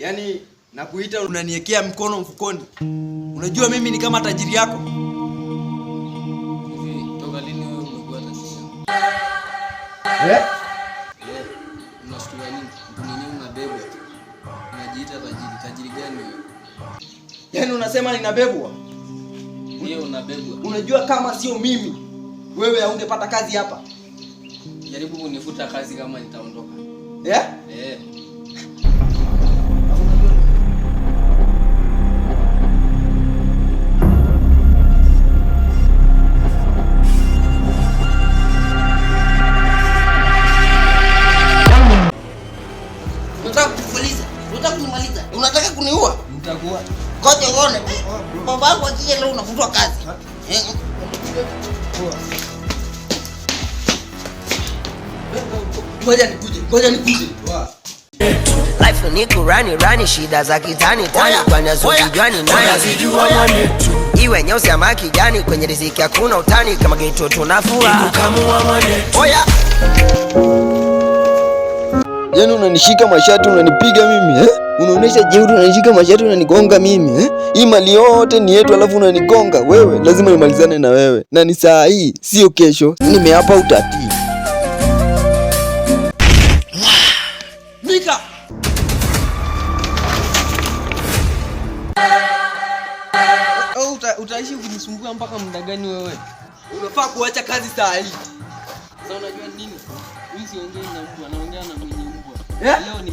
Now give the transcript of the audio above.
Yaani nakuita unaniwekea mkono mfukoni. Unajua mimi ni kama tajiri yako. Hivi toka lini wewe umekuwa tajiri? Unashtua nini? Nini unabebwa? Unajiita tajiri. Tajiri gani wewe? Yaani unasema ninabebwa? Wewe unabebwa. Unajua kama sio mimi wewe haungepata kazi hapa. Jaribu kunifuta kazi kama nitaondoka. Unataka kunimaliza? Unataka kuniua? Nitakuwa. Ngoja uone. Babangu akija leo unafutwa kazi. Ngoja nikuje. Life ni kurani shida za kitani tani kwa nazo kijani nayo zijua mwanetu. Iwe nyeusi ama kijani kwenye riziki hakuna utani kama geto tunafua. Kamua mwanetu. Oya. Yaani unanishika mashati unanipiga mimi Unaonesha jeuri unanishika mashati unanigonga mimi Hii mali yote ni yetu alafu unanigonga wewe. Lazima nimalizane na wewe. Na ni saa hii, sio kesho. Nimeapa utatii. Mika. Utaishi kunisumbua mpaka muda gani wewe? Unafaa kuacha kazi saa hii. Sasa unajua nini? Mimi siongei na mtu, anaongea na mwenye mbwa. Yeah? Leo ni